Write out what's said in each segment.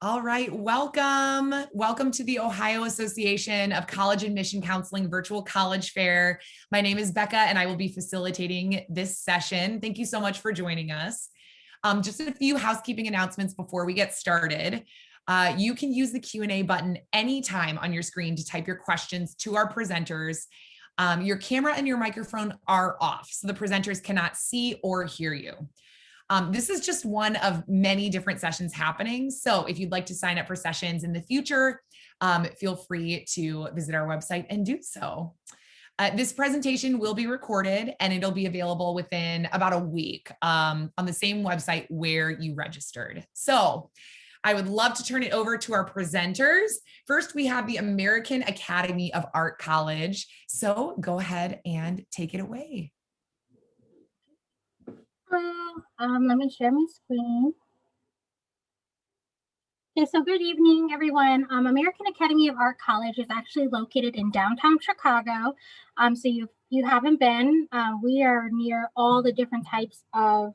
All right, welcome. Welcome to the Ohio Association of College Admission Counseling Virtual College Fair. My name is Becca, and I will be facilitating this session. Thank you so much for joining us. Just a few housekeeping announcements before we get started. You can use the Q&A button anytime on your screen to type your questions to our presenters. Your camera and your microphone are off, so the presenters cannot see or hear you. This is just one of many different sessions happening. So if you'd like to sign up for sessions in the future, feel free to visit our website and do so. This presentation will be recorded and it'll be available within about a week on the same website where you registered. So I would love to turn it over to our presenters. First, we have the American Academy of Art College. So go ahead and take it away. Hello, let me share my screen. Okay, so good evening, everyone. American Academy of Art College is actually located in downtown Chicago. So you haven't been. We are near all the different types of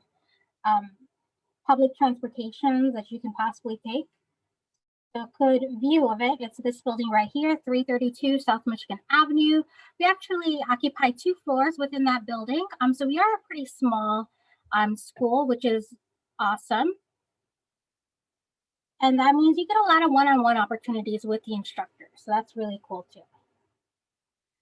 public transportations that you can possibly take. A good view of it, it's this building right here, 332 South Michigan Avenue. We actually occupy 2 floors within that building. So we are a pretty small school, which is awesome. And that means you get a lot of one-on-one opportunities with the instructor. So that's really cool too.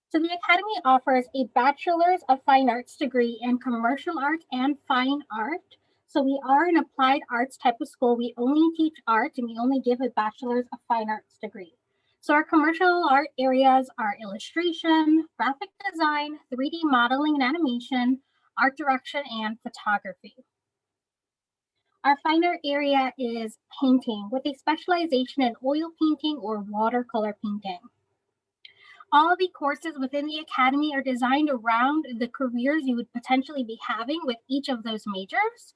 So the Academy offers a Bachelor's of Fine Arts degree in Commercial Art and Fine Art. So we are an applied arts type of school. We only teach art and we only give a Bachelor's of Fine Arts degree. So our commercial art areas are illustration, graphic design, 3D modeling and animation, art direction, and photography. Our fine art area is painting with a specialization in oil painting or watercolor painting. All the courses within the Academy are designed around the careers you would potentially be having with each of those majors.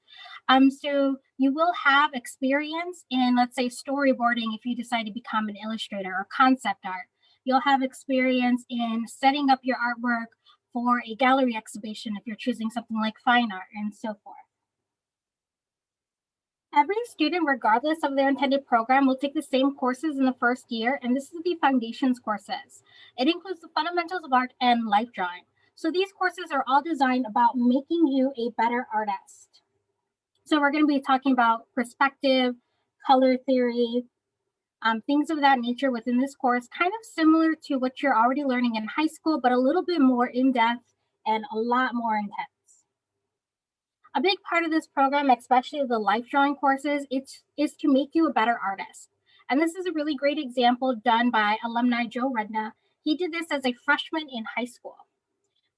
So you will have experience in, let's say, storyboarding if you decide to become an illustrator, or concept art. You'll have experience in setting up your artwork for a gallery exhibition if you're choosing something like fine art, and so forth. Every student, regardless of their intended program, will take the same courses in the first year, and this is the foundations courses. It includes the fundamentals of art and life drawing. So these courses are all designed about making you a better artist. So we're going to be talking about perspective, color theory, things of that nature within this course, kind of similar to what you're already learning in high school, but a little bit more in-depth and a lot more intense. A big part of this program, especially the life drawing courses, is to make you a better artist. And this is a really great example done by alumni Joe Redna. He did this as a freshman in high school.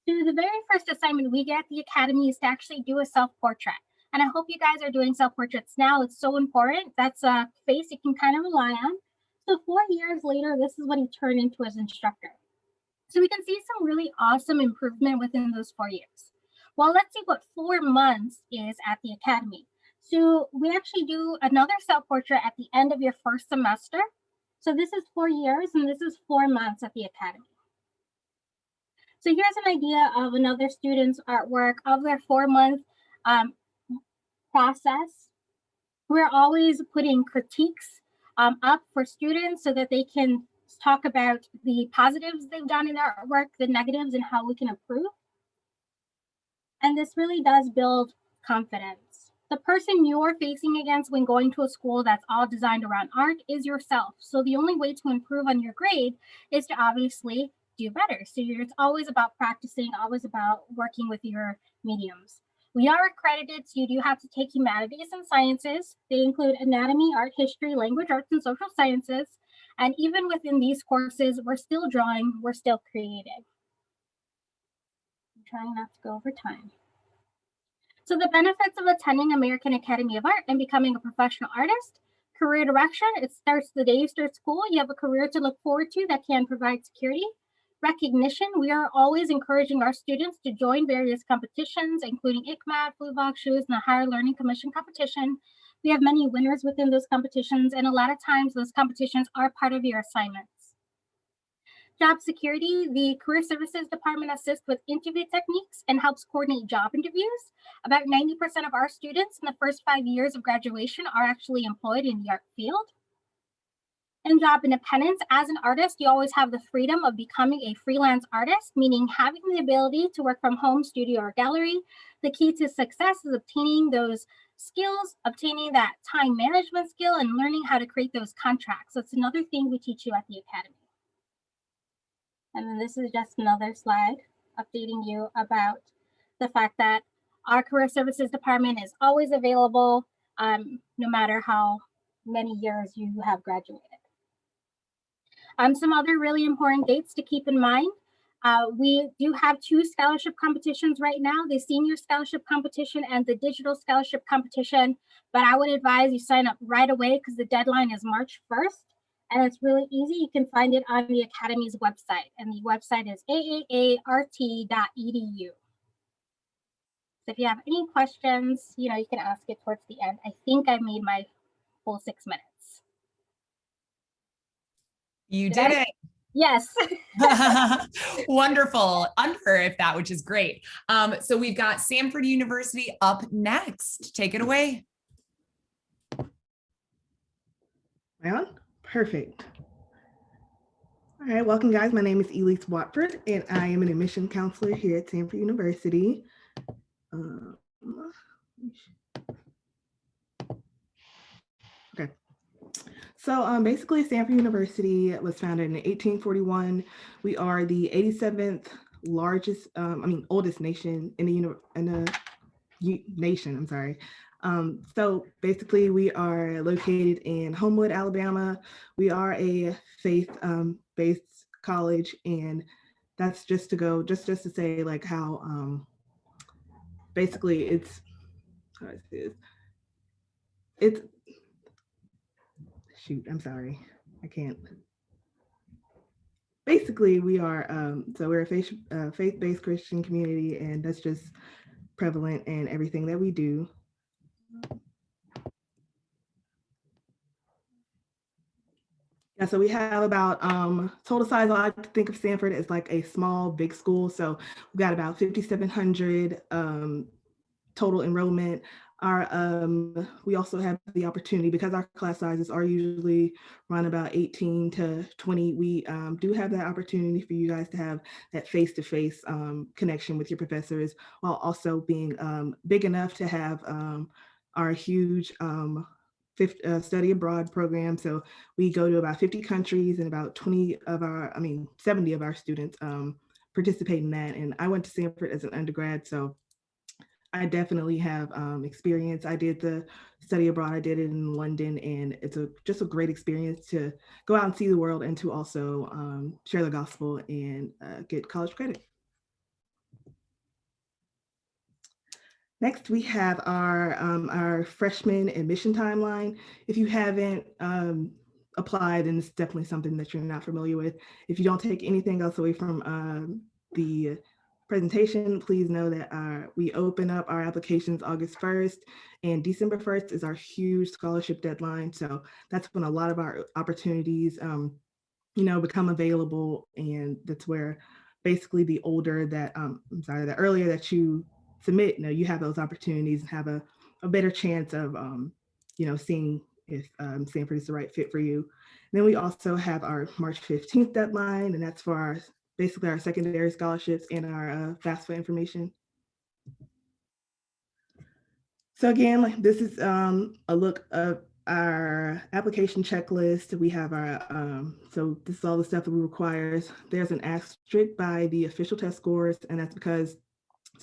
So the very first assignment we get at the Academy is to actually do a self-portrait. And I hope you guys are doing self-portraits now. It's so important. That's a face you can kind of rely on. So 4 years later, this is what he turned into as instructor. So we can see some really awesome improvement within those 4 years. Well, let's see what 4 months is at the Academy. So we actually do another self-portrait at the end of your first semester. So this is 4 years and this is 4 months at the Academy. So here's an idea of another student's artwork of their 4-month process. We're always putting critiques up for students so that they can talk about the positives they've done in their artwork, the negatives, and how we can improve. And this really does build confidence. The person you're facing against when going to a school that's all designed around art is yourself. So the only way to improve on your grade is to obviously do better. So it's always about practicing, always about working with your mediums. We are accredited, so you do have to take humanities and sciences. They include anatomy, art history, language arts, and social sciences. And even within these courses, we're still drawing, we're still creating. I'm trying not to go over time. So the benefits of attending American Academy of Art and becoming a professional artist: career direction. It starts the day you start school. You have a career to look forward to that can provide security. Recognition. We are always encouraging our students to join various competitions, including ICMAT, Blue Box Shoes, and the Higher Learning Commission competition. We have many winners within those competitions, and a lot of times those competitions are part of your assignments. Job security. The Career Services Department assists with interview techniques and helps coordinate job interviews. About 90% of our students in the first 5 years of graduation are actually employed in the art field. and job independence. As an artist, you always have the freedom of becoming a freelance artist, meaning having the ability to work from home, studio, or gallery. The key to success is obtaining those skills, obtaining that time management skill, and learning how to create those contracts. So it's another thing we teach you at the Academy. And then this is just another slide updating you about the fact that our career services department is always available, no matter how many years you have graduated. Some other really important dates to keep in mind. We do have 2 scholarship competitions right now, the senior scholarship competition and the digital scholarship competition, but I would advise you sign up right away because the deadline is March 1st. And it's really easy. You can find it on the Academy's website, and the website is aaart.edu. So if you have any questions, you can ask it towards the end. I think I made my full 6 minutes. You did it. Yes. Wonderful. Under if that, which is great. So we've got Stanford University up next. Take it away. On? Perfect. All right, welcome guys. My name is Elise Watford and I am an admission counselor here at Stanford University. Okay. So basically Stanford University was founded in 1841. We are the 87th largest, oldest nation in the nation, I'm sorry. So basically we are located in Homewood, Alabama. We are a faith-based college, and that's just to say like how basically it's shoot, I'm sorry, I can't. Basically we are so we're a faith-based Christian community, and that's just prevalent in everything that we do. Yeah, so we have about total size. I like to think of Stanford as like a small, big school. So we've got about 5,700 total enrollment. We also have the opportunity, because our class sizes are usually around about 18 to 20. We do have that opportunity for you guys to have that face-to-face connection with your professors, while also being big enough to have our huge study abroad program. So we go to about 50 countries, and about 70 of our students participate in that. And I went to Stanford as an undergrad, so I definitely have experience. I did the study abroad, I did it in London, and it's just a great experience to go out and see the world, and to also share the gospel and get college credit. Next, we have our freshman admission timeline. If you haven't applied, then it's definitely something that you're not familiar with. If you don't take anything else away from the presentation, please know that we open up our applications August 1st, and December 1st is our huge scholarship deadline. So that's when a lot of our opportunities become available, and that's where basically the earlier that you submit, you have those opportunities and have a better chance of seeing if Stanford is the right fit for you. And then we also have our March 15th deadline, and that's for basically our secondary scholarships and our FAFSA information. So again, this is a look of our application checklist. We have our, so this is all the stuff that we require. There's an asterisk by the official test scores, and that's because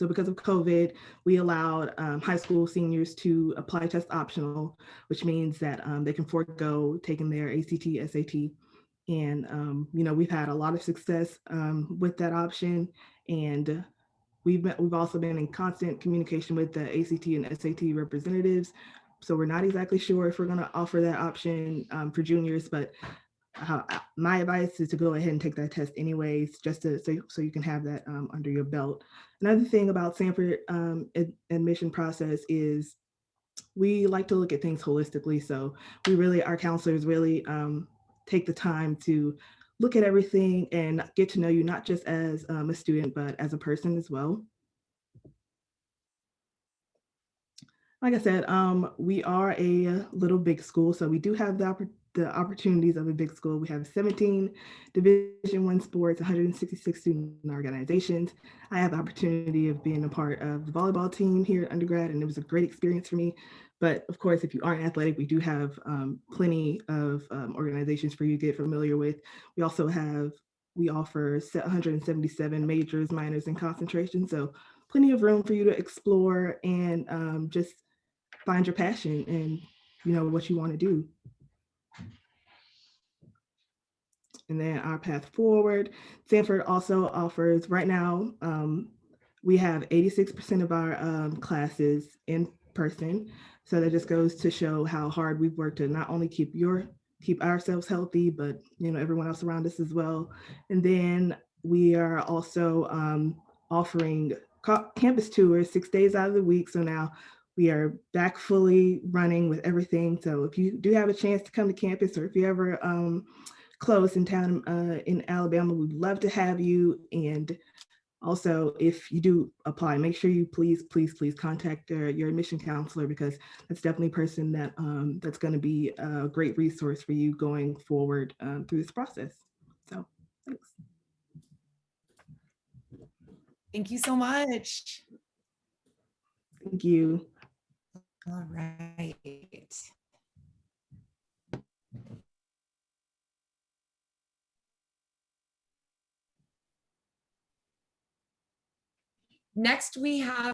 of COVID, we allowed high school seniors to apply test optional, which means that they can forego taking their ACT, SAT. And we've had a lot of success with that option, and we've also been in constant communication with the ACT and SAT representatives. So we're not exactly sure if we're going to offer that option for juniors, but my advice is to go ahead and take that test anyways, just so you can have that under your belt. Another thing about Stanford admission process is we like to look at things holistically. So our counselors really take the time to look at everything and get to know you, not just as a student, but as a person as well. Like I said, we are a little big school, so we do have the the opportunities of a big school. We have 17 Division I sports, 166 student organizations. I have the opportunity of being a part of the volleyball team here at undergrad, and it was a great experience for me. But of course, if you aren't athletic, we do have plenty of organizations for you to get familiar with. We also we offer 177 majors, minors, and concentrations. So plenty of room for you to explore and just find your passion and what you want to do. And then our path forward, Stanford also offers right now, we have 86% of our classes in person. So that just goes to show how hard we've worked to not only keep ourselves healthy, but everyone else around us as well. And then we are also offering campus tours 6 days out of the week. So now we are back fully running with everything. So if you do have a chance to come to campus, or if you ever close in town in Alabama, we'd love to have you. And also, if you do apply, make sure you please contact your admission counselor, because that's definitely a person that's going to be a great resource for you going forward through this process. So thanks. Thank you so much. Thank you. All right. Next, we have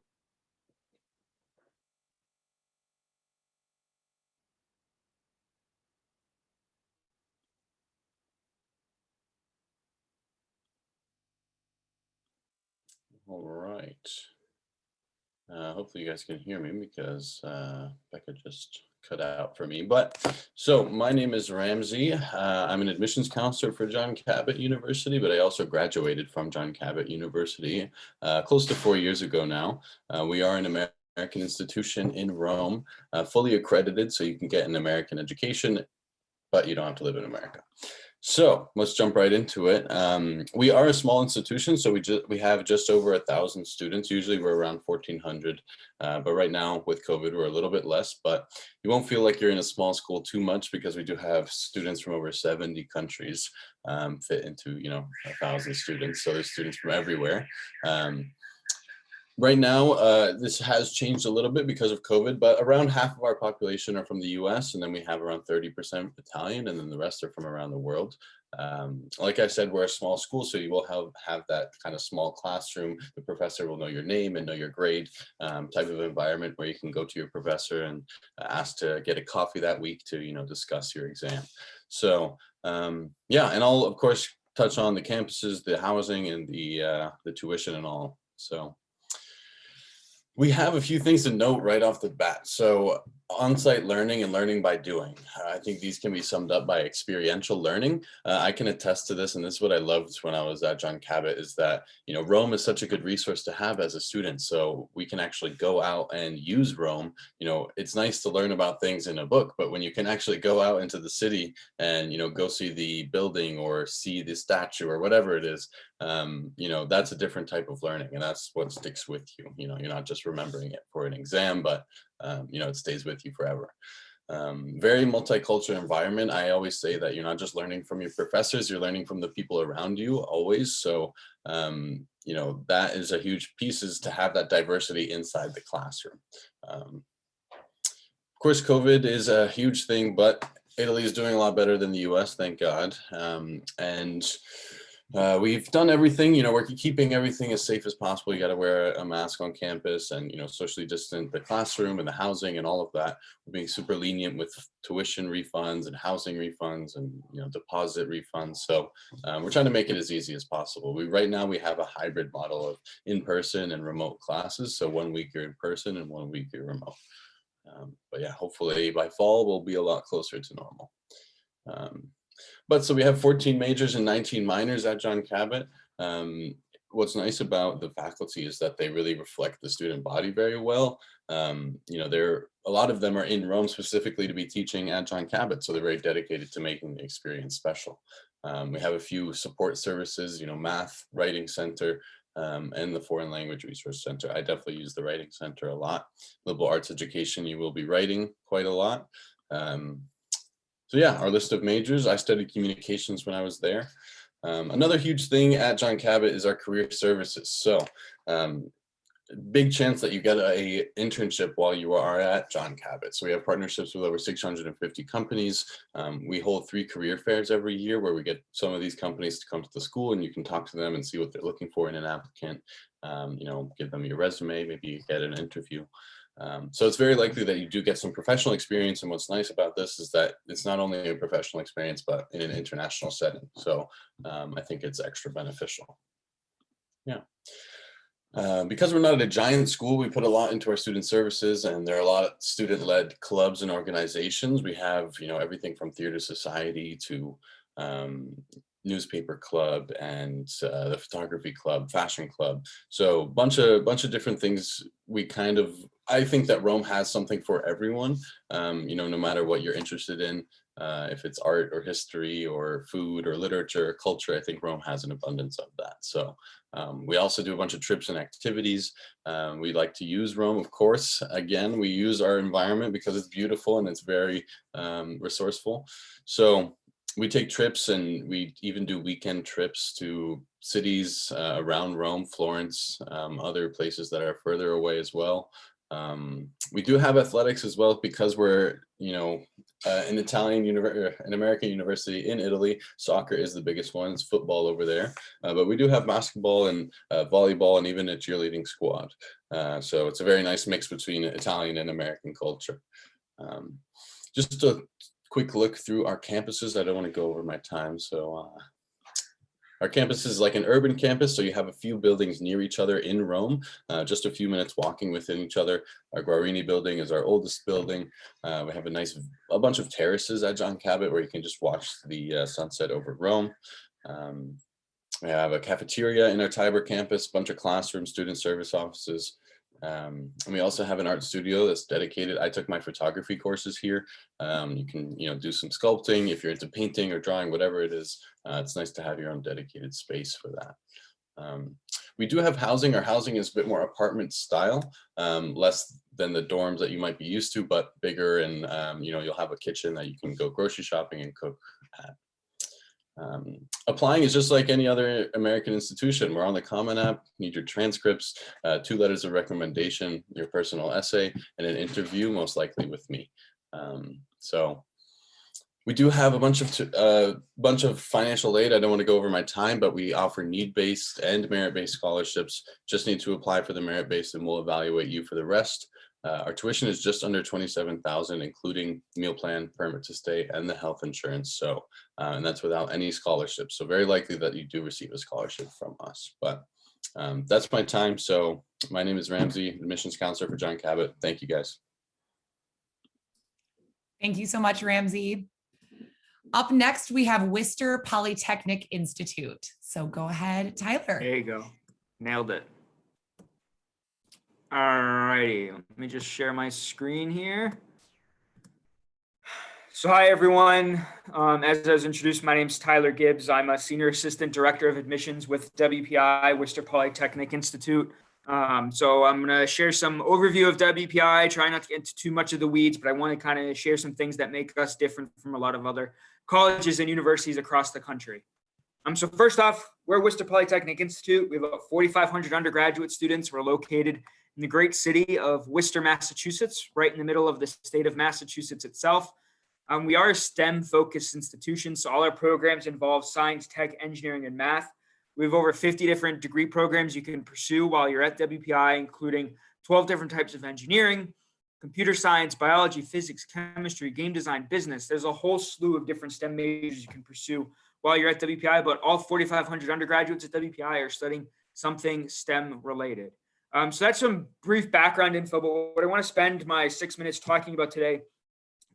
all right. Hopefully you guys can hear me, because Becca just cut out for me. But so my name is Ramsey. I'm an admissions counselor for John Cabot University, but I also graduated from John Cabot University close to 4 years ago now. We are an American institution in Rome, fully accredited, so you can get an American education, but you don't have to live in America. So let's jump right into it. We are a small institution, so we have just over 1,000 students. Usually we're around 1,400, but right now with COVID, we're a little bit less, but you won't feel like you're in a small school too much, because we do have students from over 70 countries fit into 1,000 students. So there's students from everywhere. Right now, this has changed a little bit because of COVID, but around half of our population are from the US, and then we have around 30% Italian, and then the rest are from around the world. Like I said, we're a small school, so you will have that kind of small classroom. The professor will know your name and know your grade, type of environment where you can go to your professor and ask to get a coffee that week to discuss your exam. So yeah, and I'll of course touch on the campuses, the housing, and the tuition and all. So we have a few things to note right off the bat. So on-site learning and learning by doing. I think these can be summed up by experiential learning. I can attest to this, and this is what I loved when I was at John Cabot, is that, Rome is such a good resource to have as a student. So we can actually go out and use Rome. It's nice to learn about things in a book, but when you can actually go out into the city and, go see the building or see the statue or whatever it is, that's a different type of learning, and that's what sticks with you. You're not just remembering it for an exam, but it stays with you forever. Very multicultural environment. I always say that you're not just learning from your professors, you're learning from the people around you always. So, that is a huge piece, is to have that diversity inside the classroom. Of course, COVID is a huge thing, but Italy is doing a lot better than the US, thank God. We've done everything, we're keeping everything as safe as possible. You got to wear a mask on campus and, socially distant the classroom and the housing and all of that. We're being super lenient with tuition refunds and housing refunds and, deposit refunds. So we're trying to make it as easy as possible. Right now we have a hybrid model of in-person and remote classes. So 1 week you're in person and 1 week you're remote. But yeah, hopefully by fall we'll be a lot closer to normal. But so we have 14 majors and 19 minors at John Cabot. What's nice about the faculty is that they really reflect the student body very well. A lot of them are in Rome specifically to be teaching at John Cabot, so they're very dedicated to making the experience special. We have a few support services, math, writing center, and the foreign language resource center. I definitely use the writing center a lot. Liberal arts education, you will be writing quite a lot. So yeah, our list of majors, I studied communications when I was there. Another huge thing at John Cabot is our career services. So big chance that you get a internship while you are at John Cabot. So we have partnerships with over 650 companies. We hold 3 career fairs every year where we get some of these companies to come to the school, and you can talk to them and see what they're looking for in an applicant. Give them your resume, maybe you get an interview. So it's very likely that you do get some professional experience. And what's nice about this is that it's not only a professional experience, but in an international setting. So I think it's extra beneficial. Yeah. Because we're not a giant school, we put a lot into our student services, and there are a lot of student-led clubs and organizations. We have, everything from theater society to newspaper club and the photography club, fashion club. So bunch of different things. I think that Rome has something for everyone, no matter what you're interested in. If it's art or history or food or literature or culture, I think Rome has an abundance of that. So we also do a bunch of trips and activities. We like to use Rome, of course. Again, we use our environment because it's beautiful and it's very resourceful. So we take trips, and we even do weekend trips to cities around Rome, Florence, other places that are further away as well. We do have athletics as well because we're, an American university in Italy. Soccer is the biggest one. It's football over there. But we do have basketball and volleyball and even a cheerleading squad. So it's a very nice mix between Italian and American culture. Just a quick look through our campuses. I don't want to go over my time. So our campus is like an urban campus, so you have a few buildings near each other in Rome, just a few minutes walking within each other. Our Guarini building is our oldest building. We have a bunch of terraces at John Cabot where you can just watch the sunset over Rome. We have a cafeteria in our Tiber campus, a bunch of classrooms, student service offices. And we also have an art studio that's dedicated. I took my photography courses here. You can, do some sculpting if you're into painting or drawing, whatever it is. It's nice to have your own dedicated space for that. We do have housing. Our housing is a bit more apartment style, less than the dorms that you might be used to, but bigger. And, you'll have a kitchen that you can go grocery shopping and cook at. Applying is just like any other American institution. We're on the Common App. Need your transcripts, 2 letters of recommendation, your personal essay, and an interview, most likely with me. So we do have a bunch of financial aid. I don't want to go over my time, but we offer need-based and merit-based scholarships. Just need to apply for the merit-based, and we'll evaluate you for the rest. Our tuition is just under $27,000, including meal plan, permit to stay, and the health insurance. So, and that's without any scholarships. So very likely that you do receive a scholarship from us. But that's my time. So my name is Ramsey, admissions counselor for John Cabot. Thank you, guys. Thank you so much, Ramsey. Up next, we have Worcester Polytechnic Institute. So go ahead, Tyler. There you go. Nailed it. All righty, let me just share my screen here. So hi, everyone. As I was introduced, my name is Tyler Gibbs. I'm a Senior Assistant Director of Admissions with WPI, Worcester Polytechnic Institute. So I'm going to share some overview of WPI, try not to get into too much of the weeds, but I want to kind of share some things that make us different from a lot of other colleges and universities across the country. So first off, we're Worcester Polytechnic Institute. We have about 4,500 undergraduate students. We're located in the great city of Worcester, Massachusetts, right in the middle of the state of Massachusetts itself. We are a STEM-focused institution, so all our programs involve science, tech, engineering, and math. We have over 50 different degree programs you can pursue while you're at WPI, including 12 different types of engineering, computer science, biology, physics, chemistry, game design, business. There's a whole slew of different STEM majors you can pursue while you're at WPI, but all 4,500 undergraduates at WPI are studying something STEM related. So that's some brief background info, but what I want to spend my 6 minutes talking about today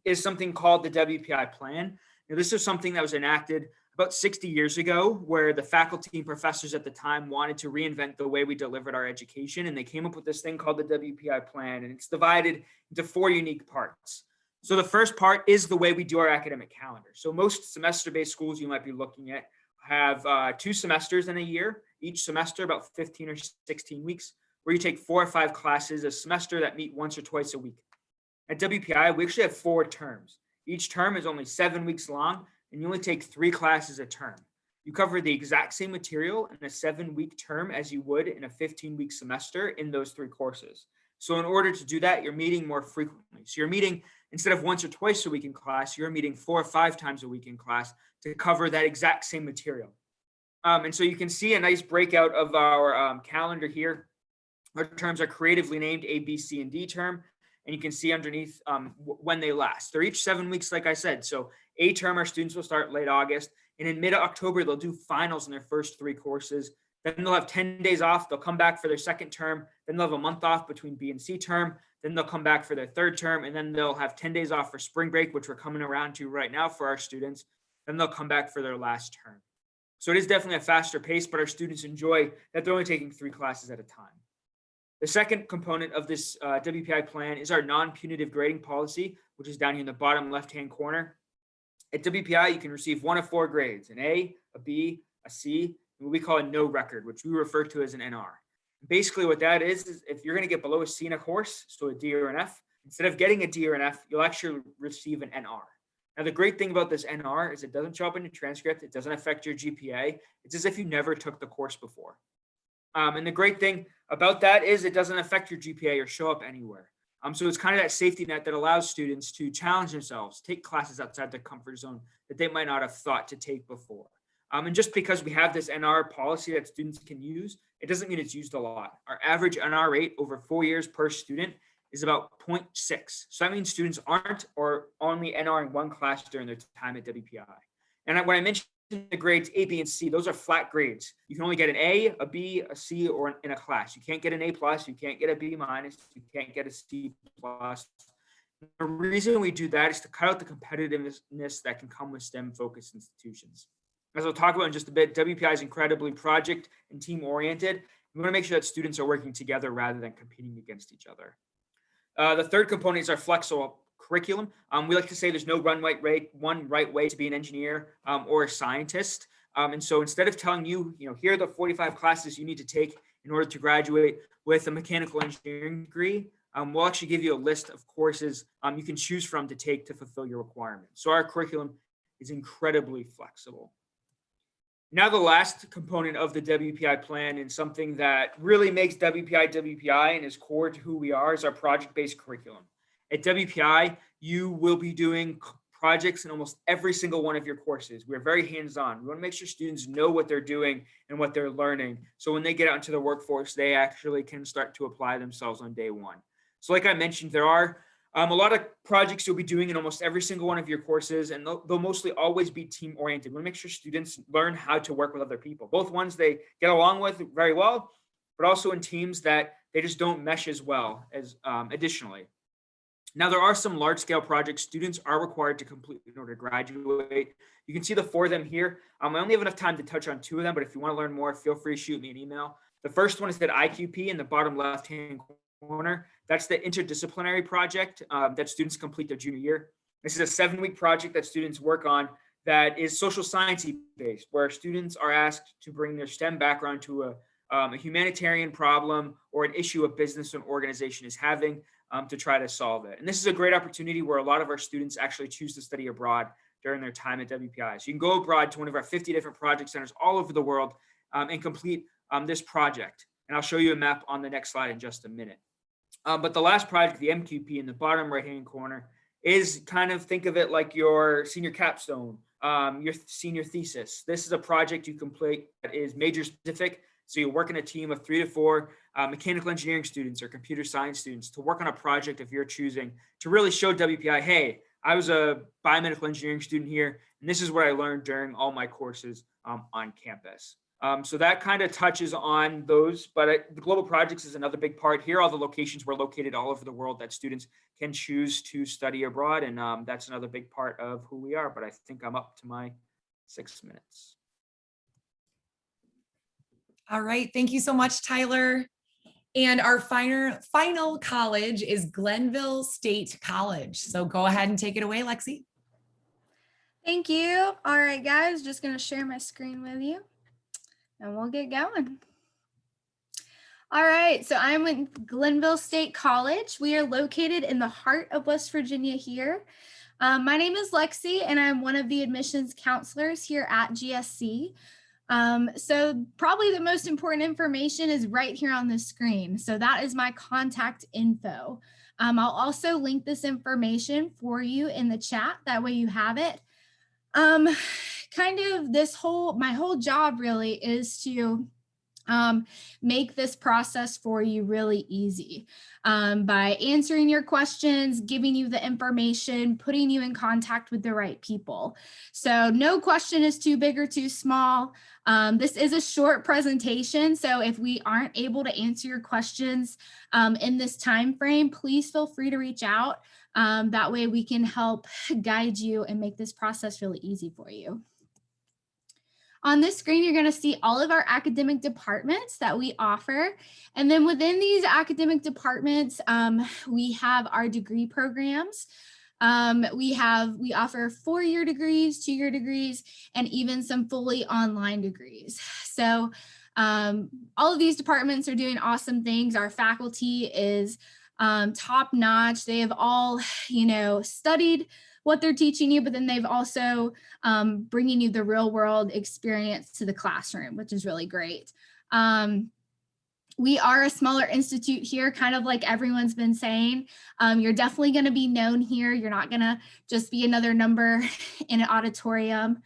is something called the WPI plan. Now, this is something that was enacted about 60 years ago, where the faculty and professors at the time wanted to reinvent the way we delivered our education. And they came up with this thing called the WPI plan, and it's divided into 4 unique parts. So the first part is the way we do our academic calendar. So most semester-based schools you might be looking at have 2 semesters in a year, each semester about 15 or 16 weeks, where you take 4 or 5 classes a semester that meet once or twice a week. At WPI, we actually have 4 terms. Each term is only 7 weeks long, and you only take 3 classes a term. You cover the exact same material in a 7-week term as you would in a 15-week semester in those 3 courses. So in order to do that, you're meeting more frequently. So you're meeting, instead of once or twice a week in class, you're meeting 4 or 5 times a week in class to cover that exact same material. And so you can see a nice breakout of our calendar here. Our terms are creatively named A, B, C, and D term. And you can see underneath when they last. They're each 7 weeks, like I said. So A term, our students will start late August. And in mid-October, they'll do finals in their first 3 courses. Then they'll have 10 days off. They'll come back for their second term. Then they'll have a month off between B and C term. Then they'll come back for their third term. And then they'll have 10 days off for spring break, which we're coming around to right now for our students. Then they'll come back for their last term. So it is definitely a faster pace, but our students enjoy that they're only taking 3 classes at a time. The second component of this WPI plan is our non-punitive grading policy, which is down here in the bottom left-hand corner. At WPI, you can receive 1 of 4 grades, an A, a B, a C, and what we call a no record, which we refer to as an NR. Basically what that is if you're going to get below a C in a course, so a D or an F, instead of getting a D or an F, you'll actually receive an NR. Now, the great thing about this NR is it doesn't show up in your transcript. It doesn't affect your GPA. It's as if you never took the course before. And the great thing about that is it doesn't affect your GPA or show up anywhere. So it's kind of that safety net that allows students to challenge themselves, take classes outside their comfort zone that they might not have thought to take before. And just because we have this NR policy that students can use, it doesn't mean it's used a lot. Our average NR rate over 4 years per student is about 0.6. So that means students aren't or only NRing 1 class during their time at WPI. And when I mentioned the grades A, B, and C, those are flat grades. You can only get an A, a B, a C, or in a class. You can't get an A plus, you can't get a B minus, you can't get a C plus. The reason we do that is to cut out the competitiveness that can come with STEM-focused institutions. As I'll talk about in just a bit, WPI is incredibly project and team-oriented. We want to make sure that students are working together rather than competing against each other. The third component is our flexible curriculum. We like to say there's no one right way to be an engineer or a scientist. And so instead of telling you, here are the 45 classes you need to take in order to graduate with a mechanical engineering degree, we'll actually give you a list of courses you can choose from to take to fulfill your requirements. So our curriculum is incredibly flexible. Now, the last component of the WPI plan and something that really makes WPI and is core to who we are is our project-based curriculum. At WPI, you will be doing projects in almost every single one of your courses. We're very hands-on. We want to make sure students know what they're doing and what they're learning. So when they get out into the workforce, they actually can start to apply themselves on day 1. So like I mentioned, there are a lot of projects you'll be doing in almost every single one of your courses, and they'll mostly always be team-oriented. We want to make sure students learn how to work with other people, both ones they get along with very well, but also in teams that they just don't mesh as well as additionally. Now, there are some large-scale projects students are required to complete in order to graduate. You can see the 4 of them here. I only have enough time to touch on 2 of them, but if you want to learn more, feel free to shoot me an email. The first one is that IQP in the bottom left-hand corner. That's the interdisciplinary project that students complete their junior year. This is a 7-week project that students work on that is social sciencey based, where students are asked to bring their STEM background to a humanitarian problem or an issue a business or an organization is having to try to solve it. And this is a great opportunity where a lot of our students actually choose to study abroad during their time at WPI. So you can go abroad to one of our 50 different project centers all over the world and complete this project. And I'll show you a map on the next slide in just a minute. But the last project, the MQP in the bottom right-hand corner, is kind of think of it like your senior capstone, your senior thesis. This is a project you complete that is major specific. So you work in a team of 3 to 4 mechanical engineering students or computer science students to work on a project of your choosing to really show WPI, hey, I was a biomedical engineering student here, and this is what I learned during all my courses on campus. So that kind of touches on those, but the global projects is another big part here. All the locations were located all over the world that students can choose to study abroad. And that's another big part of who we are, but I think I'm up to my 6 minutes. All right. Thank you so much, Tyler. And our final college is Glenville State College. So go ahead and take it away, Lexi. Thank you. All right, guys, just going to share my screen with you and we'll get going. All right, so I'm with Glenville State College. We are located in the heart of West Virginia here. My name is Lexi, and I'm one of the admissions counselors here at GSC. So probably the most important information is right here on the screen. So that is my contact info. I'll also link this information for you in the chat. That way you have it. Kind of my whole job really is to make this process for you really easy by answering your questions, giving you the information, putting you in contact with the right people. So no question is too big or too small. This is a short presentation, so if we aren't able to answer your questions in this time frame, please feel free to reach out. That way we can help guide you and make this process really easy for you. On this screen, you're going to see all of our academic departments that we offer. And then within these academic departments, we have our degree programs. We offer 4-year degrees, 2-year degrees, and even some fully online degrees. So all of these departments are doing awesome things. Our faculty is top notch. They have all, studied what they're teaching you, but then they've also bringing you the real world experience to the classroom, which is really great. We are a smaller institute here, kind of like everyone's been saying. You're definitely going to be known here. You're not going to just be another number in an auditorium,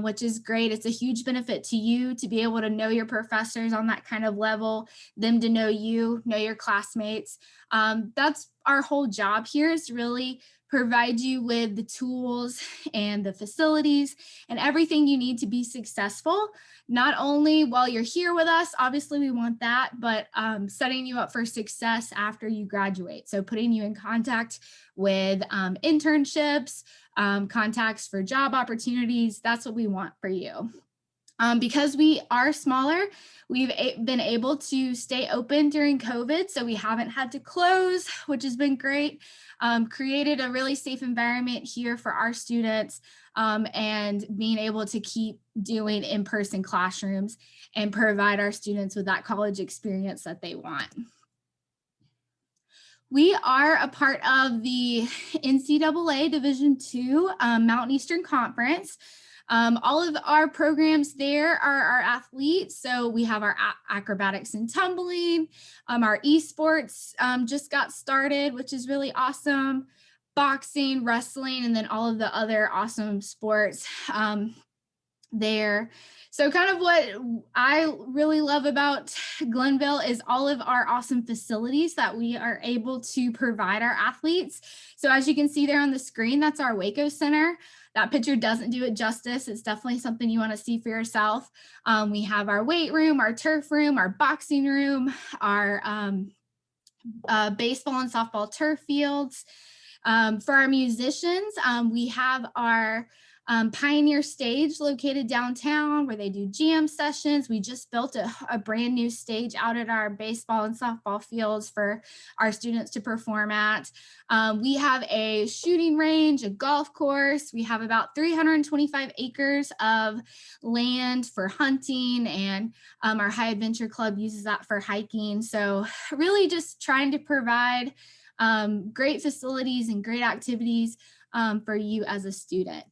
which is great. It's a huge benefit to you to be able to know your professors on that kind of level, them to know you, know your classmates. That's our whole job here, is really provide you with the tools and the facilities and everything you need to be successful, not only while you're here with us, obviously we want that, but setting you up for success after you graduate. So putting you in contact with internships, contacts for job opportunities, that's what we want for you. Because we are smaller, we've been able to stay open during COVID, so we haven't had to close, which has been great. Created a really safe environment here for our students, and being able to keep doing in-person classrooms and provide our students with that college experience that they want. We are a part of the NCAA Division II Mountain Eastern Conference. All of our programs there are our athletes. So we have our acrobatics and tumbling, our esports just got started, which is really awesome. Boxing, wrestling, and then all of the other awesome sports there. So kind of what I really love about Glenville is all of our awesome facilities that we are able to provide our athletes. So as you can see there on the screen, that's our Waco Center. That picture doesn't do it justice. It's definitely something you want to see for yourself. We have our weight room, our turf room, our boxing room, our baseball and softball turf fields. For our musicians, we have our Pioneer Stage located downtown where they do jam sessions. We just built a brand new stage out at our baseball and softball fields for our students to perform at. We have a shooting range, a golf course. We have about 325 acres of land for hunting, and our High Adventure Club uses that for hiking. So really just trying to provide great facilities and great activities for you as a student.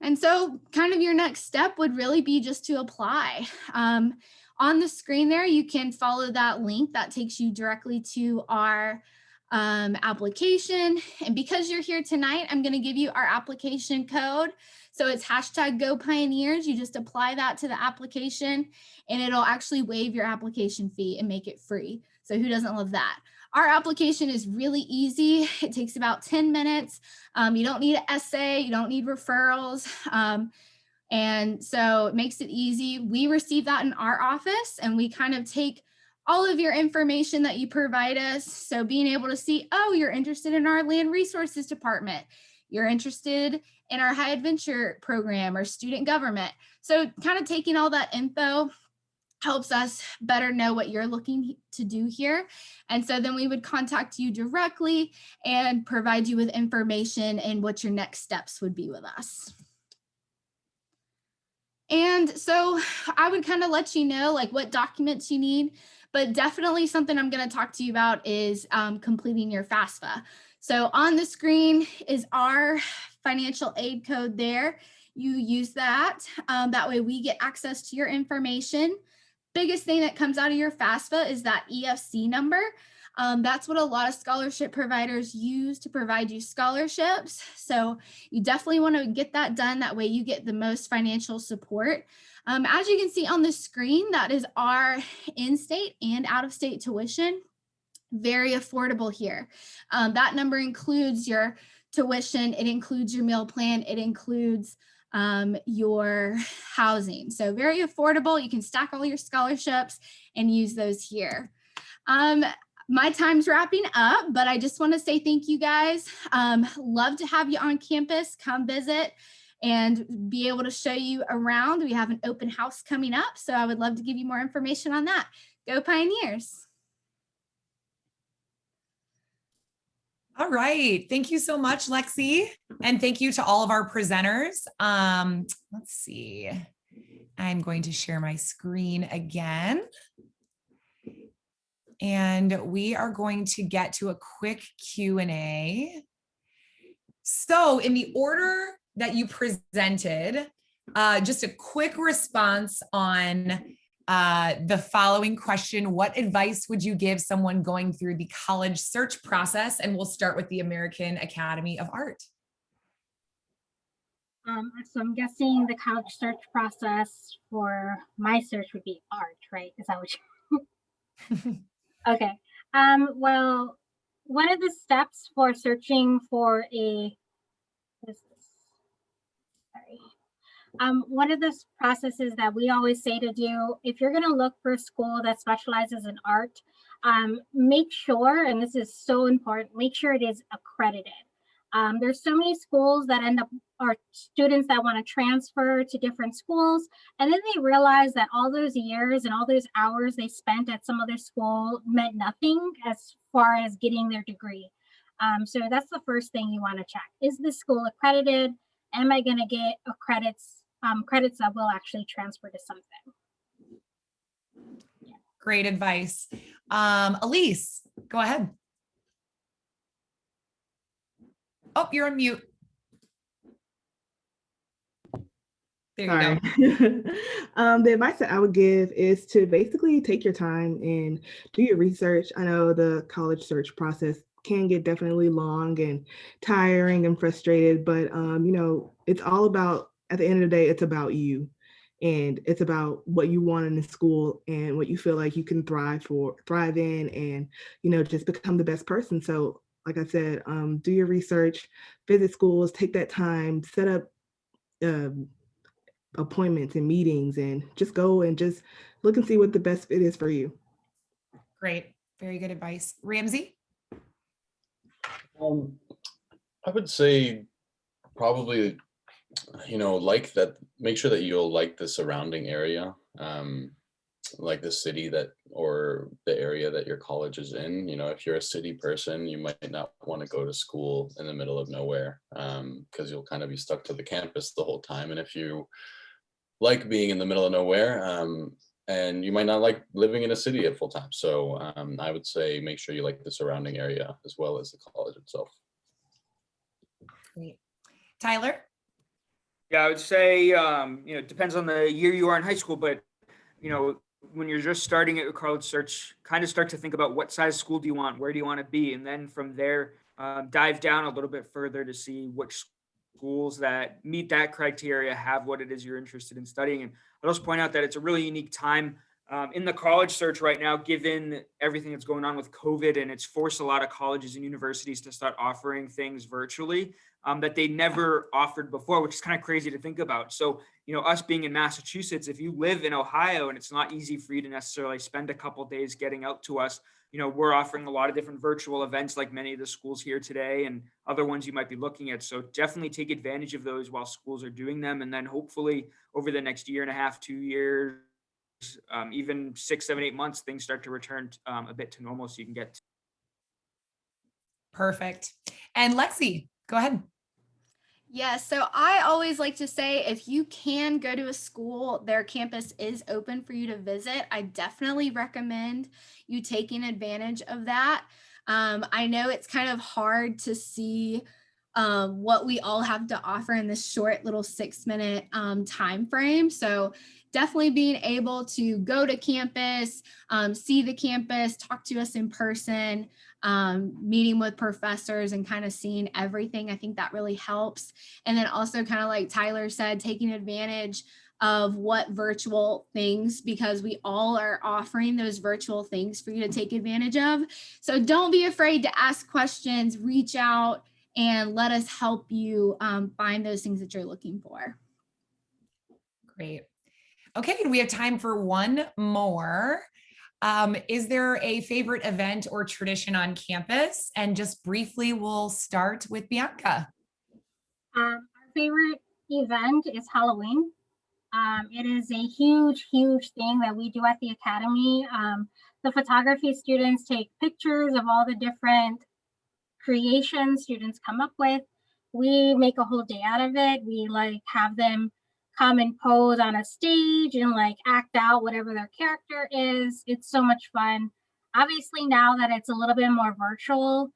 And so kind of your next step would really be just to apply. On the screen there, you can follow that link that takes you directly to our application. And because you're here tonight, I'm going to give you our application code. So it's #GoPioneers. You just apply that to the application and it'll actually waive your application fee and make it free. So who doesn't love that? Our application is really easy. It takes about 10 minutes. You don't need an essay, you don't need referrals. And so it makes it easy. We receive that in our office and we kind of take all of your information that you provide us. So being able to see, oh, you're interested in our land resources department. You're interested in our high adventure program or student government. So kind of taking all that info helps us better know what you're looking to do here. And so then we would contact you directly and provide you with information and what your next steps would be with us. And so I would kind of let you know like what documents you need, but definitely something I'm going to talk to you about is completing your FAFSA. So on the screen is our financial aid code there. You use that. That way we get access to your information. Biggest thing that comes out of your FAFSA is that EFC number. That's what a lot of scholarship providers use to provide you scholarships. So you definitely want to get that done. That way you get the most financial support. As you can see on the screen, that is our in-state and out-of-state tuition. Very affordable here. That number includes your tuition. It includes your meal plan. It includes your housing. So very affordable. You can stack all your scholarships and use those here. My time's wrapping up, but I just want to say thank you guys. Love to have you on campus. Come visit and be able to show you around. We have an open house coming up, so I would love to give you more information on that. Go Pioneers. All right. Thank you so much, Lexi. And thank you to all of our presenters. Let's see. I'm going to share my screen again. And we are going to get to a quick Q&A. So in the order that you presented, just a quick response on the following question: what advice would you give someone going through the college search process? And we'll start with the American Academy of Art. So I'm guessing the college search process for my search would be art, right? Is that what you? Okay. Well, one of the steps for searching for a, what is this? Sorry. One of the processes that we always say to do, if you're going to look for a school that specializes in art, make sure, and this is so important, make sure it is accredited. There's so many schools that end up, or students that want to transfer to different schools, and then they realize that all those years and all those hours they spent at some other school meant nothing as far as getting their degree. So that's the first thing you want to check. Is the school accredited? Am I going to get credits that will actually transfer to something? Yeah. Great advice. Elise, go ahead. Oh, you're on mute. There you go. The advice that I would give is to basically take your time and do your research. I know the college search process can get definitely long and tiring and frustrated, but you know, it's all about, at the end of the day, it's about you, and it's about what you want in the school and what you feel like you can thrive in, and you know, just become the best person. So like I said, do your research, visit schools, take that time, set up appointments and meetings, and just go and just look and see what the best fit is for you. Great. Very good advice. Ramsey? I would say probably, you know, like that, make sure that you'll like the surrounding area, like the city that, or the area that your college is in. You know, if you're a city person, you might not want to go to school in the middle of nowhere, because you'll kind of be stuck to the campus the whole time. And if you like being in the middle of nowhere, and you might not like living in a city at full time. So I would say make sure you like the surrounding area as well as the college itself. Great. Tyler? Yeah, I would say, you know, it depends on the year you are in high school, but, you know, when you're just starting at your college search, kind of start to think about what size school do you want, where do you want to be? And then from there, dive down a little bit further to see which schools that meet that criteria have what it is you're interested in studying. And I'll also point out that it's a really unique time in the college search right now, given everything that's going on with COVID, and it's forced a lot of colleges and universities to start offering things virtually that they never offered before, which is kind of crazy to think about. So, you know, us being in Massachusetts, if you live in Ohio and it's not easy for you to necessarily spend a couple of days getting out to us, you know, we're offering a lot of different virtual events like many of the schools here today and other ones you might be looking at. So definitely take advantage of those while schools are doing them. And then hopefully over the next year and a half, 2 years, even 6, 7, 8 months, things start to return a bit to normal so you can get. Perfect. And Lexi, go ahead. Yeah, so I always like to say if you can go to a school, their campus is open for you to visit. I definitely recommend you taking advantage of that. I know it's kind of hard to see what we all have to offer in this short little 6-minute time frame. So definitely being able to go to campus, see the campus, talk to us in person, meeting with professors and kind of seeing everything. I think that really helps. And then also kind of like Tyler said, taking advantage of what virtual things, because we all are offering those virtual things for you to take advantage of. So don't be afraid to ask questions, reach out, and let us help you find those things that you're looking for. Great. Okay, and we have time for one more. Is there a favorite event or tradition on campus? And just briefly, we'll start with Bianca. Our favorite event is Halloween. It is a huge, huge thing that we do at the Academy. The photography students take pictures of all the different creations students come up with. We make a whole day out of it. We like have them come and pose on a stage and like act out whatever their character is. It's so much fun. Obviously, now that it's a little bit more virtual,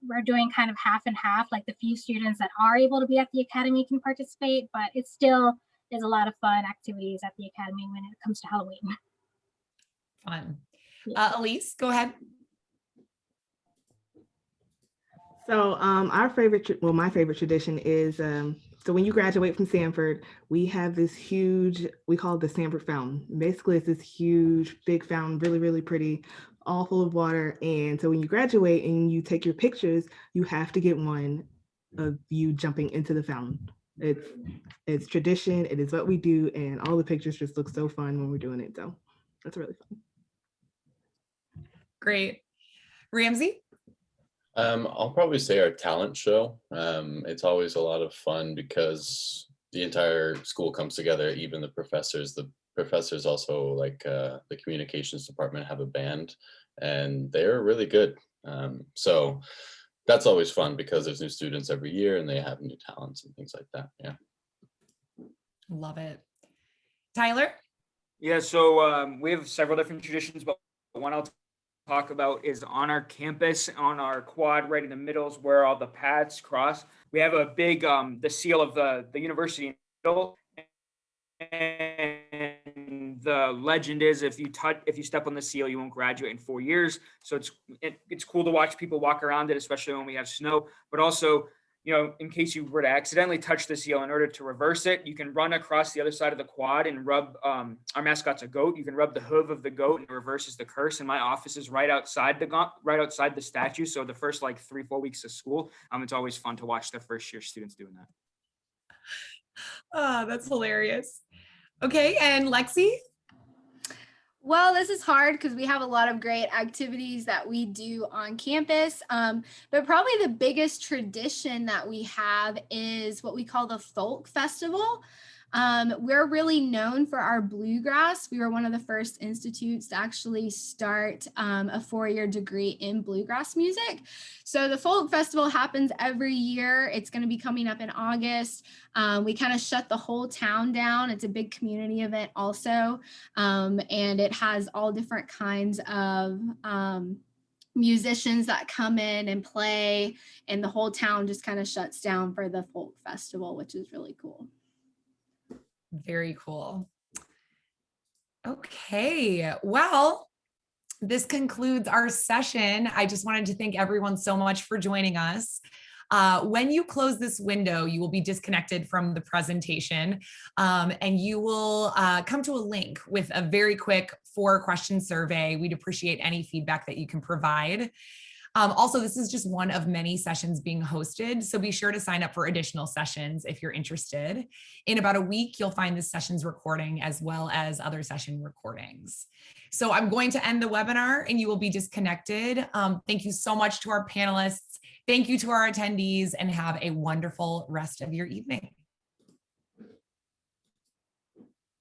we're doing kind of half and half, like the few students that are able to be at the Academy can participate, but it still is a lot of fun activities at the Academy when it comes to Halloween. Fun. Yeah. Elise, go ahead. So my favorite tradition is, so when you graduate from Stanford, we have this huge, we call it the Stanford Fountain. Basically, it's this huge, big fountain, really, really pretty, all full of water. And so when you graduate and you take your pictures, you have to get one of you jumping into the fountain. It's tradition, it is what we do, and all the pictures just look so fun when we're doing it. So that's really fun. Great. Ramsey? I'll probably say our talent show. It's always a lot of fun because the entire school comes together, even the professors. The professors also, like the communications department, have a band, and they're really good. So that's always fun because there's new students every year and they have new talents and things like that. Yeah. Love it. Tyler? Yeah, so we have several different traditions, but one I'll talk about is on our campus, on our quad right in the middle is where all the paths cross. We have a big, the seal of the university in the middle. And the legend is if you step on the seal, you won't graduate in 4 years. So it's cool to watch people walk around it, especially when we have snow, but also, you know, in case you were to accidentally touch the seal, in order to reverse it, you can run across the other side of the quad and rub, our mascot's a goat. You can rub the hoof of the goat and it reverses the curse. And my office is right outside the statue. So the first like 3-4 weeks of school, it's always fun to watch the first year students doing that. Oh, that's hilarious. Okay, and Lexi? Well, this is hard because we have a lot of great activities that we do on campus, but probably the biggest tradition that we have is what we call the Folk Festival. We're really known for our bluegrass. We were one of the first institutes to actually start a 4-year degree in bluegrass music. So the Folk Festival happens every year. It's going to be coming up in August. We kind of shut the whole town down. It's a big community event also. And it has all different kinds of musicians that come in and play, and the whole town just kind of shuts down for the Folk Festival, which is really cool. Very cool. Okay, well, this concludes our session. I just wanted to thank everyone so much for joining us. When you close this window, you will be disconnected from the presentation, and you will come to a link with a very quick 4-question survey. We'd appreciate any feedback that you can provide. Also, this is just one of many sessions being hosted, so be sure to sign up for additional sessions if you're interested. In about a week, you'll find this session's recording as well as other session recordings. So I'm going to end the webinar and you will be disconnected. Thank you so much to our panelists. Thank you to our attendees, and have a wonderful rest of your evening.